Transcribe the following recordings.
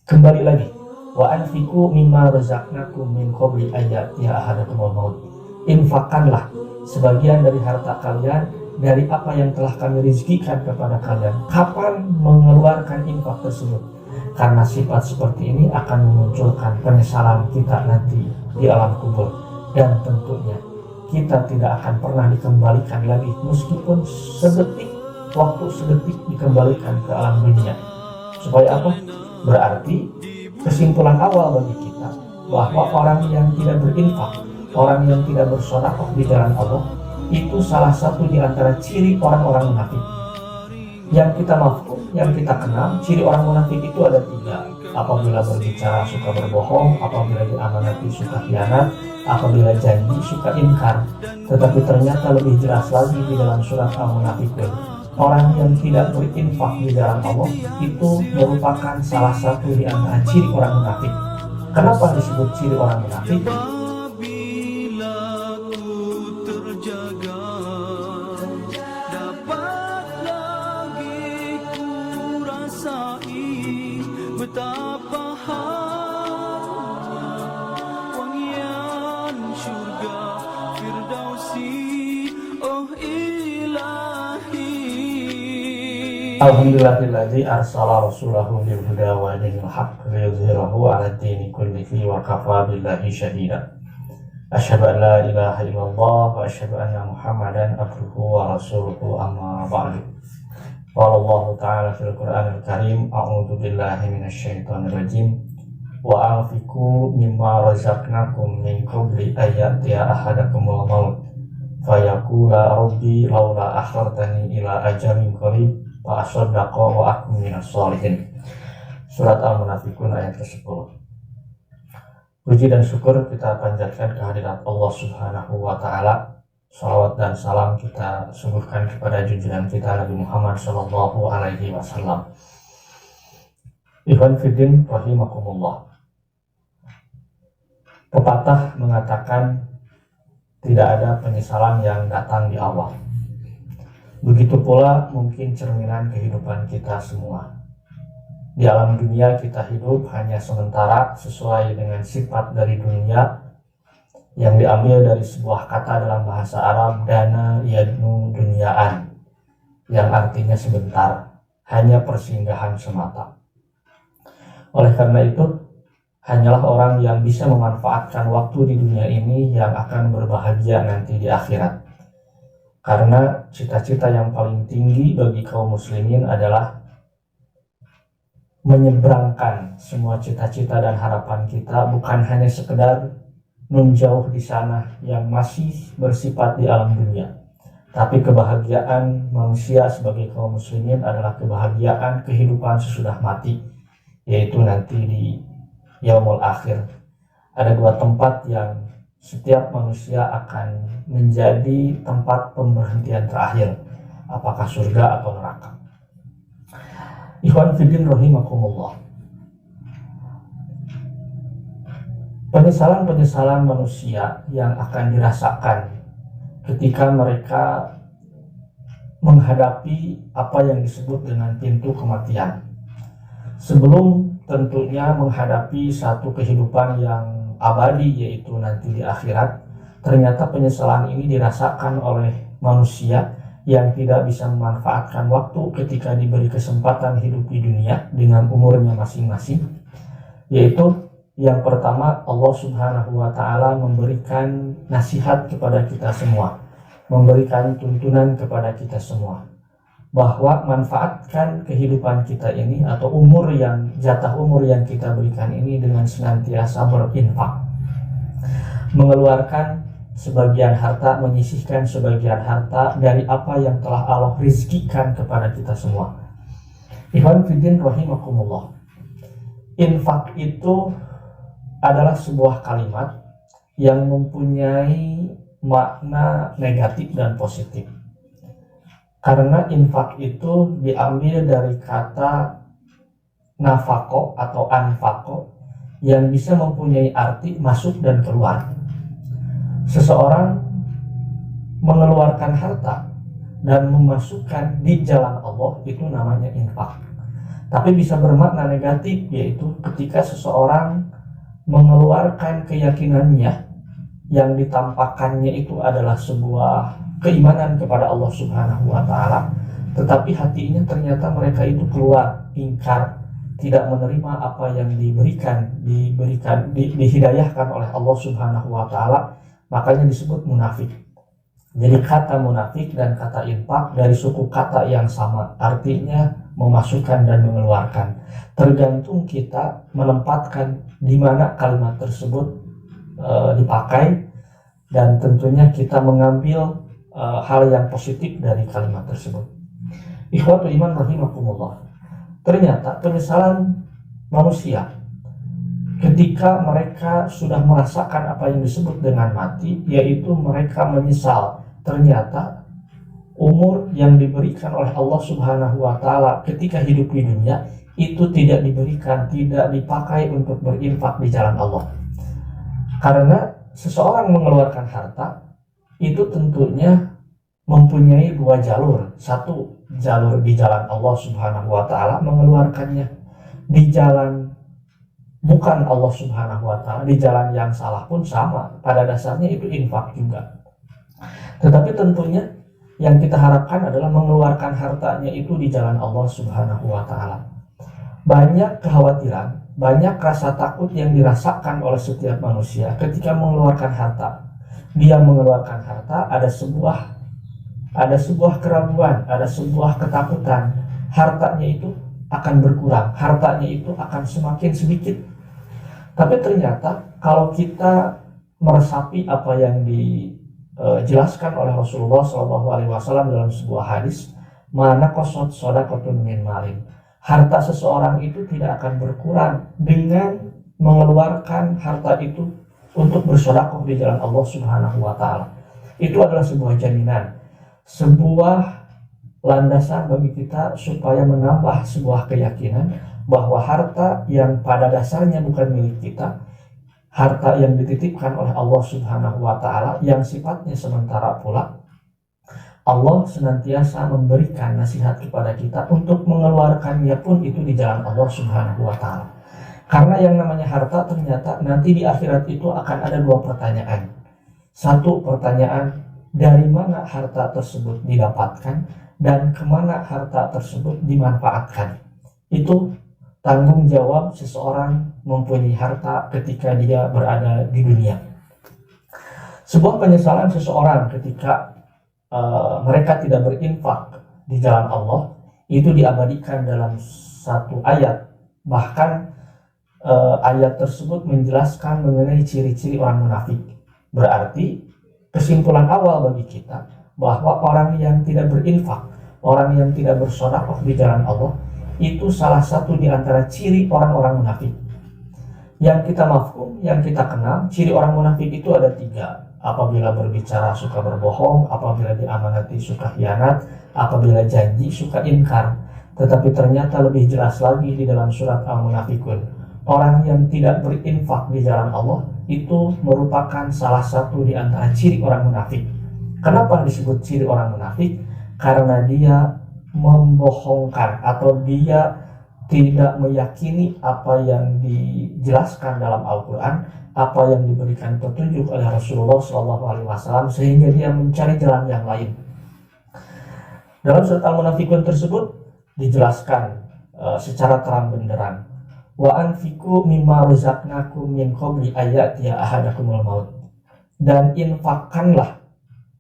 Kembali lagi, wa anfiqu mimma razaqnakum min qabli ayyatiya ahadakumul maut. Infakkanlah sebagian dari harta kalian dari apa yang telah kami rizkikan kepada kalian. Kapan mengeluarkan infak tersebut? Karena sifat seperti ini akan memunculkan penyesalan kita nanti di alam kubur, dan tentunya kita tidak akan pernah dikembalikan lagi meskipun sedetik, waktu sedetik dikembalikan ke alam dunia. Supaya apa? Berarti kesimpulan awal bagi kita bahwa orang yang tidak berinfak, orang yang tidak bersedekah di jalan Allah, itu salah satu di antara ciri orang-orang munafik. Yang kita mafhum, yang kita kenal, ciri orang munafik itu ada 3. Apabila berbicara suka berbohong, apabila diamanati suka khianat, apabila janji suka ingkar. Tetapi ternyata lebih jelas lagi di dalam surat Al-Munafiqun, orang yang tidak berinfak di jalan Allah itu merupakan salah satu di antara ciri orang munafik. Kenapa disebut ciri orang munafik? Betapa wangian surga Firdausi, oh ilahi. Alhamdulillahilladzi arsala rasulahu bil huda wa dinil haqq liyudhhirahu 'ala ad-dini kullihi wa kafa billahi shahida. Asyhadu an la ilaha illallah wa asyhadu anna Muhammadan abduhu wa rasuluhu, amma ba'du. Qala Allah ta'ala fil Qur'anil Karim, a'udzu billahi minasyaitonir rajim, wa anfiqu mimma razaqnakum min qabli ayyatiya ahadakumul maut fayaqula rabbi laula akhartani ila ajalin qarib fa asaddaqa wa akun minas sholihin. Surat Al-Munafiqun ayat ke-10. Puji dan syukur kita panjatkan kehadirat Allah Subhanahu wa ta'ala. Salawat dan salam kita suguhkan kepada junjungan kita Nabi Muhammad Sallallahu Alaihi Wasallam. Ikhwan fiddin rahimakumullah. Pepatah mengatakan tidak ada penyesalan yang datang di awal. Begitu pula mungkin cerminan kehidupan kita semua. Di alam dunia kita hidup hanya sementara sesuai dengan sifat dari dunia yang diambil dari sebuah kata dalam bahasa Arab, dana yadnu dunyaan, yang artinya sebentar, hanya persinggahan semata. Oleh karena itu, hanyalah orang yang bisa memanfaatkan waktu di dunia ini yang akan berbahagia nanti di akhirat. Karena cita-cita yang paling tinggi bagi kaum muslimin adalah menyeberangkan semua cita-cita dan harapan kita, bukan hanya sekedar nun jauh di sana yang masih bersifat di alam dunia, tapi kebahagiaan manusia sebagai kaum muslimin adalah kebahagiaan kehidupan sesudah mati, yaitu nanti di yaumul akhir. Ada 2 tempat yang setiap manusia akan menjadi tempat pemberhentian terakhir, apakah surga atau neraka. Ikhwan fiddin rahimakumullah. Penyesalan-penyesalan manusia yang akan dirasakan ketika mereka menghadapi apa yang disebut dengan pintu kematian. Sebelum tentunya menghadapi satu kehidupan yang abadi, yaitu nanti di akhirat, ternyata penyesalan ini dirasakan oleh manusia yang tidak bisa memanfaatkan waktu ketika diberi kesempatan hidup di dunia dengan umurnya masing-masing. Yaitu yang pertama, Allah Subhanahu wa ta'ala memberikan nasihat kepada kita semua, memberikan tuntunan kepada kita semua, bahwa manfaatkan kehidupan kita ini atau jatah umur yang kita berikan ini dengan senantiasa berinfak, mengeluarkan sebagian harta, menyisihkan sebagian harta dari apa yang telah Allah rizkikan kepada kita semua. Ikhwan fiddin rahimakumullah. Infak itu adalah sebuah kalimat yang mempunyai makna negatif dan positif. Karena infak itu diambil dari kata nafako atau anfako yang bisa mempunyai arti masuk dan keluar. Seseorang mengeluarkan harta dan memasukkan di jalan Allah, itu namanya infak. Tapi bisa bermakna negatif, yaitu ketika seseorang mengeluarkan keyakinannya yang ditampakkannya itu adalah sebuah keimanan kepada Allah Subhanahu wa taala, tetapi hatinya ternyata mereka itu keluar ingkar, tidak menerima apa yang dihidayahkan oleh Allah Subhanahu wa taala, makanya disebut munafik. Jadi kata munafik dan kata infak dari suku kata yang sama, artinya memasukkan dan mengeluarkan. Tergantung kita menempatkan di mana kalimat tersebut dipakai, dan tentunya kita mengambil hal yang positif dari kalimat tersebut. Ikhwatul iman rahimakumullah. Ternyata penyesalan manusia ketika mereka sudah merasakan apa yang disebut dengan mati, yaitu mereka menyesal ternyata umur yang diberikan oleh Allah Subhanahu wa taala ketika hidup di dunia itu tidak diberikan, tidak dipakai untuk berinfak di jalan Allah. Karena seseorang mengeluarkan harta itu tentunya mempunyai dua jalur. Satu, jalur di jalan Allah Subhanahu wa taala mengeluarkannya. Di jalan bukan Allah Subhanahu wa taala, di jalan yang salah pun sama, pada dasarnya itu infak juga. Tetapi tentunya yang kita harapkan adalah mengeluarkan hartanya itu di jalan Allah Subhanahu wa taala. Banyak kekhawatiran, banyak rasa takut yang dirasakan oleh setiap manusia ketika mengeluarkan harta. Dia mengeluarkan harta, ada sebuah keraguan, ada sebuah ketakutan, hartanya itu akan berkurang, hartanya itu akan semakin sedikit. Tapi ternyata kalau kita meresapi apa yang dijelaskan oleh Rasulullah SAW dalam sebuah hadis, mana qasad shadaqatun min malin, harta seseorang itu tidak akan berkurang dengan mengeluarkan harta itu untuk bersedekah di jalan Allah Subhanahu wa taala. Itu adalah sebuah jaminan, sebuah landasan bagi kita supaya menambah sebuah keyakinan bahwa harta yang pada dasarnya bukan milik kita, harta yang dititipkan oleh Allah Subhanahu wa taala yang sifatnya sementara pula, Allah senantiasa memberikan nasihat kepada kita untuk mengeluarkannya pun itu di jalan Allah Subhanahu wa taala. Karena yang namanya harta ternyata nanti di akhirat itu akan ada dua pertanyaan. Satu pertanyaan, dari mana harta tersebut didapatkan dan kemana harta tersebut dimanfaatkan. Itu tanggung jawab seseorang mempunyai harta ketika dia berada di dunia. Sebuah penyesalan seseorang ketika mereka tidak berinfak di jalan Allah itu diabadikan dalam satu ayat. Bahkan ayat tersebut menjelaskan mengenai ciri-ciri orang munafik. Berarti kesimpulan awal bagi kita bahwa orang yang tidak berinfak, orang yang tidak bersedekah di jalan Allah itu salah satu di antara ciri orang-orang munafik. Yang kita mafhum, yang kita kenal, ciri orang munafik itu ada 3. Apabila berbicara suka berbohong, apabila diamanati suka khianat, apabila janji suka ingkar. Tetapi ternyata lebih jelas lagi di dalam surat Al-Munafikun, orang yang tidak berinfak di jalan Allah itu merupakan salah satu di antara ciri orang munafik. Kenapa disebut ciri orang munafik? Karena dia membohongkan atau dia tidak meyakini apa yang dijelaskan dalam Al-Quran, apa yang diberikan petunjuk oleh Rasulullah SAW, sehingga dia mencari jalan yang lain. Dalam surat Al-Munafikun tersebut dijelaskan secara terang benderang, wa anfiqu mimma razaqnakum min qabli ayatiya ahadakumul maut, dan infakkanlah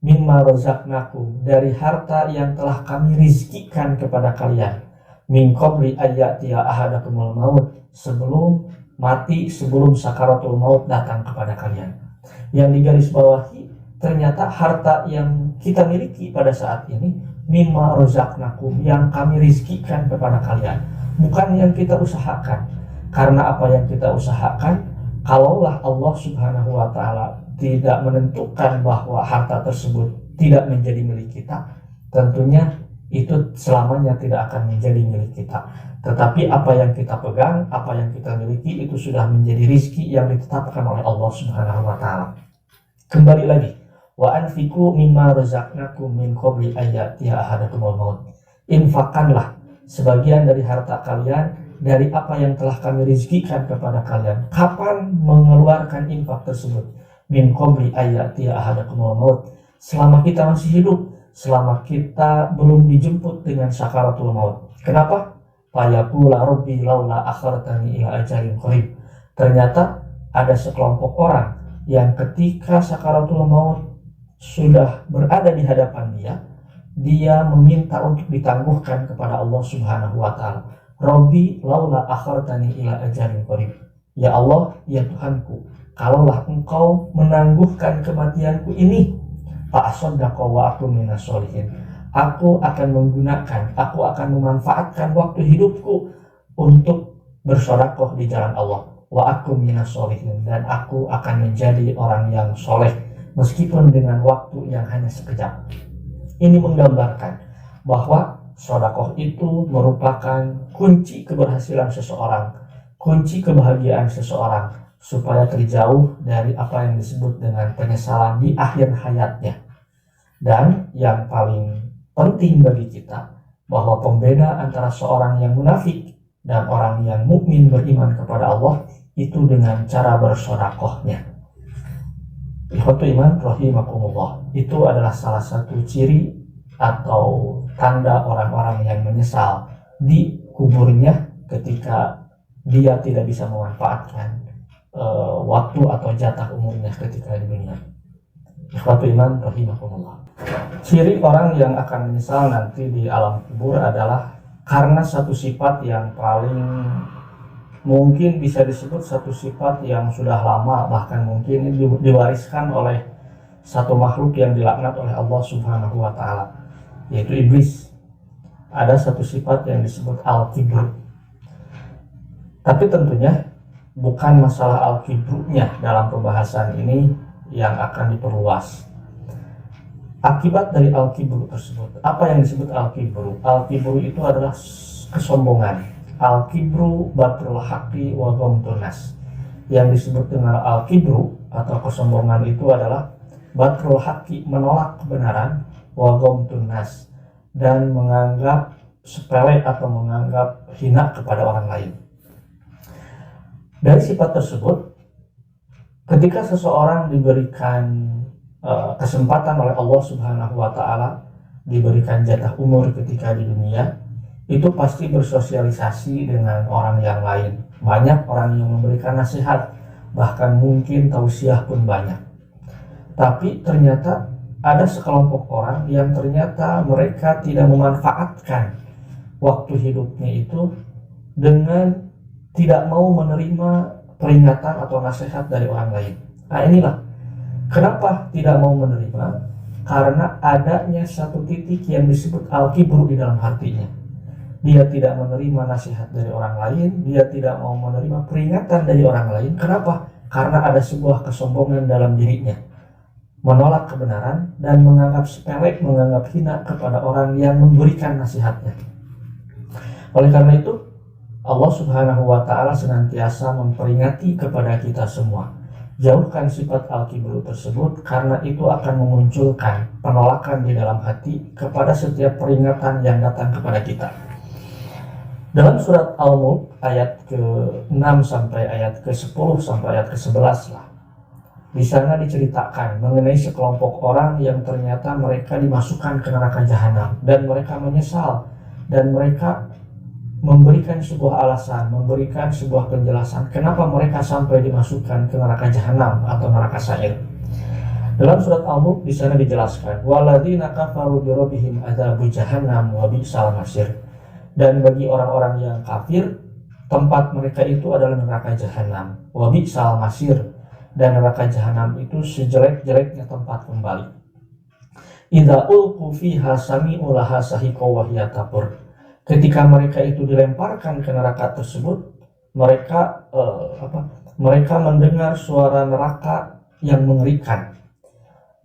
mimma razaqnakum, dari harta yang telah kami rizkikan kepada kalian, min qabli ayatiya ahadakumul maut, sebelum mati, sebelum sakaratul maut datang kepada kalian. Yang digarisbawahi, ternyata harta yang kita miliki pada saat ini mimma razaqnakum, yang kami rizkikan kepada kalian, bukan yang kita usahakan. Karena apa yang kita usahakan, kalaulah Allah Subhanahu wa taala tidak menentukan bahwa harta tersebut tidak menjadi milik kita, tentunya itu selamanya tidak akan menjadi milik kita. Tetapi apa yang kita pegang, apa yang kita miliki, itu sudah menjadi rizki yang ditetapkan oleh Allah Subhanahu wa taala. Kembali lagi, wa anfiqu mimma razaqnakum min qabli ayatiya ahadakumul maut. Infakkanlah sebagian dari harta kalian dari apa yang telah kami rizkikan kepada kalian. Kapan mengeluarkan infak tersebut? Min qabli ayyatiya ahadakumul maut, selama kita masih hidup, selama kita belum dijemput dengan sakaratul maut. Kenapa? Fayaqula rabbi laula akhartani ila ajalin qarib. Ternyata ada sekelompok orang yang ketika sakaratul maut sudah berada di hadapan dia meminta untuk ditangguhkan kepada Allah Subhanahu wa taala. Rabbi laula akhartani ila ajalin qarib. Ya Allah, ya Tuhanku, kalaulah Engkau menangguhkan kematianku ini, fa'asaddaqa wa akun minas sholihin, aku akan memanfaatkan waktu hidupku untuk bersedekah di jalan Allah. Wa akun minas sholihin, dan aku akan menjadi orang yang soleh meskipun dengan waktu yang hanya sekejap. Ini menggambarkan bahwa sedekah itu merupakan kunci keberhasilan seseorang, kunci kebahagiaan seseorang, supaya terjauh dari apa yang disebut dengan penyesalan di akhir hayatnya. Dan yang paling penting bagi kita, bahwa pembeda antara seorang yang munafik dan orang yang mukmin beriman kepada Allah itu dengan cara bersedekahnya. Ikhwatu iman rahimakumullah, itu adalah salah satu ciri atau tanda orang-orang yang menyesal di kuburnya ketika dia tidak bisa memanfaatkan waktu atau jatah umurnya ketika di dunia. Ikhwatu iman rahimakumullah. Ciri orang yang akan menyesal nanti di alam kubur adalah karena satu sifat yang paling mungkin bisa disebut satu sifat yang sudah lama, bahkan mungkin diwariskan oleh satu makhluk yang dilaknat oleh Allah Subhanahu wa taala, yaitu iblis. Ada satu sifat yang disebut al-kibru. Tapi tentunya bukan masalah al-kibrunya dalam pembahasan ini yang akan diperluas. Akibat dari al-kibru tersebut, apa yang disebut al-kibru? Al-kibru itu adalah kesombongan. Al-kibru batrul haqqi wa ghamtun nas. Yang disebut dengan al-kibru atau kesombongan itu adalah batrul haqqi, menolak kebenaran, wa ghamtun nas, dan menganggap sepele atau menganggap hina kepada orang lain. Dari sifat tersebut, ketika seseorang diberikan kesempatan oleh Allah Subhanahu wa taala, diberikan jatah umur ketika di dunia, itu pasti bersosialisasi dengan orang yang lain. Banyak orang yang memberikan nasihat, bahkan mungkin tausiah pun banyak. Tapi ternyata ada sekelompok orang yang ternyata mereka tidak memanfaatkan waktu hidupnya itu dengan tidak mau menerima peringatan atau nasihat dari orang lain. Nah inilah kenapa tidak mau menerima, karena adanya satu titik yang disebut al-kibru di dalam hatinya. Dia tidak menerima nasihat dari orang lain, dia tidak mau menerima peringatan dari orang lain. Kenapa? Karena ada sebuah kesombongan dalam dirinya, menolak kebenaran dan menganggap sepele, menganggap hina kepada orang yang memberikan nasihatnya. Oleh karena itu, Allah Subhanahu wa taala senantiasa memperingati kepada kita semua, jauhkan sifat al-kibru tersebut, karena itu akan memunculkan penolakan di dalam hati kepada setiap peringatan yang datang kepada kita. Dalam surat Al-Mulk ayat ke-6 sampai ayat ke-10 sampai ayat ke-11 lah, di sana diceritakan mengenai sekelompok orang yang ternyata mereka dimasukkan ke neraka jahanam, dan mereka menyesal, dan mereka memberikan sebuah alasan, memberikan sebuah penjelasan kenapa mereka sampai dimasukkan ke neraka jahanam atau neraka sa'ir. Dalam surat Al-Mulk di sana dijelaskan, walladzina kafaru bi rabbihim adzabu jahannam wa bi'sal masir. Dan bagi orang-orang yang kafir, tempat mereka itu adalah neraka jahanam, wa bi'sal masir, dan neraka jahanam itu sejelek-jeleknya tempat kembali. Idza ulqu fiha sami'u laha sahiqa wa hiya taqur. Ketika mereka itu dilemparkan ke neraka tersebut, mereka mendengar suara neraka yang mengerikan,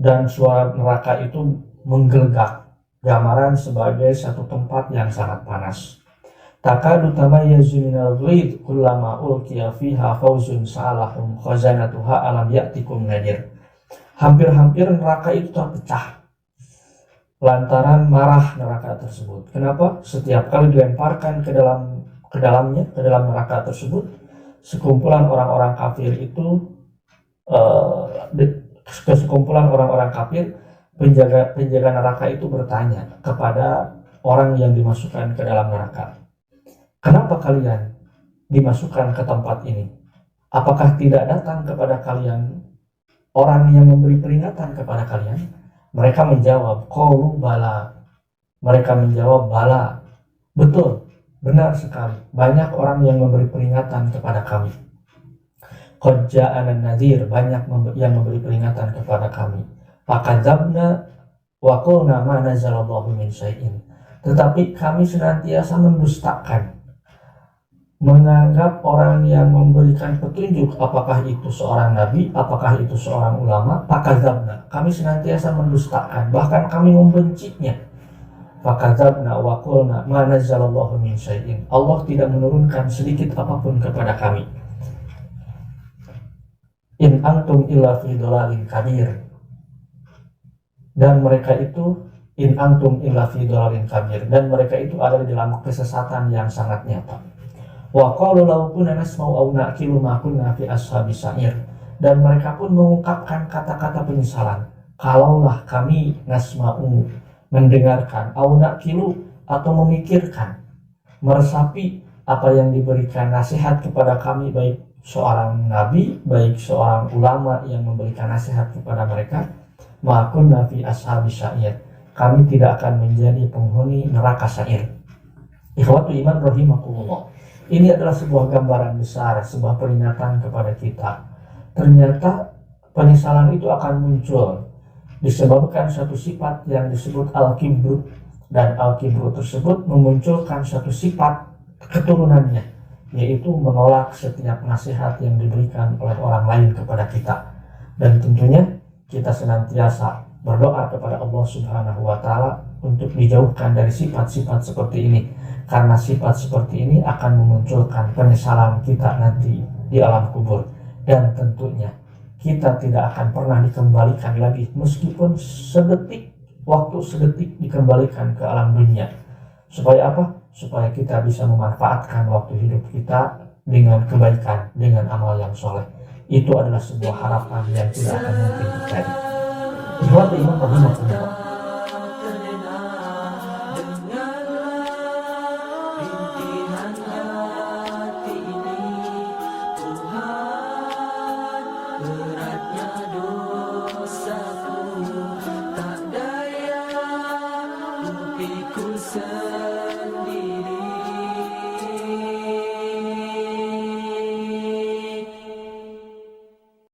dan suara neraka itu menggelegak, gambaran sebagai satu tempat yang sangat panas. Takadu tamayyazu minal ghaid kullama ulqiya fiha fawzun sa'alahum khazanatuha alam ya'tikum nadir. Hampir-hampir neraka itu terpecah. lantaran marah neraka tersebut. Kenapa? Setiap kali dilemparkan ke dalam neraka tersebut, sekumpulan orang-orang kafir itu sekumpulan orang-orang kafir, penjaga neraka itu bertanya kepada orang yang dimasukkan ke dalam neraka, kenapa kalian dimasukkan ke tempat ini? Apakah tidak datang kepada kalian orang yang memberi peringatan kepada kalian? Mereka menjawab, qalu bala. Mereka menjawab, bala. Betul, benar sekali. Banyak orang yang memberi peringatan kepada kami. Qad ja'ana nadhir, banyak yang memberi peringatan kepada kami. Fakadzabna wa qulna ma nazzalallahu min syai'in. Tetapi kami senantiasa mendustakan, menganggap orang yang memberikan petunjuk, apakah itu seorang nabi, apakah itu seorang ulama, fakadzabna, kami senantiasa mendustakan, bahkan kami membencinya. Fakadzabna wa qulna ma nazzalallahu min syai'in. Allah tidak menurunkan sedikit apapun kepada kami. In antum illa fi dhalalin kabir. Dan mereka itu in antum illa fi dhalalin kabir, dan mereka itu ada di dalam kesesatan yang sangat nyata. Wa qalu law kunna nasma'u aw naqilu ma kunna fi ashabis sa'ir. Dan mereka pun mengungkapkan kata-kata penyesalan. Kalaulah kami nasma'u, mendengarkan, aw naqilu, atau memikirkan, meresapi apa yang diberikan nasihat kepada kami, baik seorang nabi, baik seorang ulama yang memberikan nasihat kepada mereka, ma kunna fi ashabis sa'ir, kami tidak akan menjadi penghuni neraka sa'ir. Ikhwatu iman rahimakumullah. Ini adalah sebuah gambaran besar, sebuah peringatan kepada kita. Ternyata penyesalan itu akan muncul disebabkan satu sifat yang disebut al-kibru, dan al-kibru tersebut memunculkan satu sifat keturunannya, yaitu menolak setiap nasihat yang diberikan oleh orang lain kepada kita. Dan tentunya kita senantiasa berdoa kepada Allah Subhanahu wa Ta'ala untuk dijauhkan dari sifat-sifat seperti ini, karena sifat seperti ini akan memunculkan penyesalan kita nanti di alam kubur. Dan tentunya kita tidak akan pernah dikembalikan lagi, meskipun sedetik, waktu sedetik dikembalikan ke alam dunia. Supaya apa? Supaya kita bisa memanfaatkan waktu hidup kita dengan kebaikan, dengan amal yang soleh. Itu adalah sebuah harapan yang tidak akan mungkin terjadi. Ikhwati iman rahimahullah.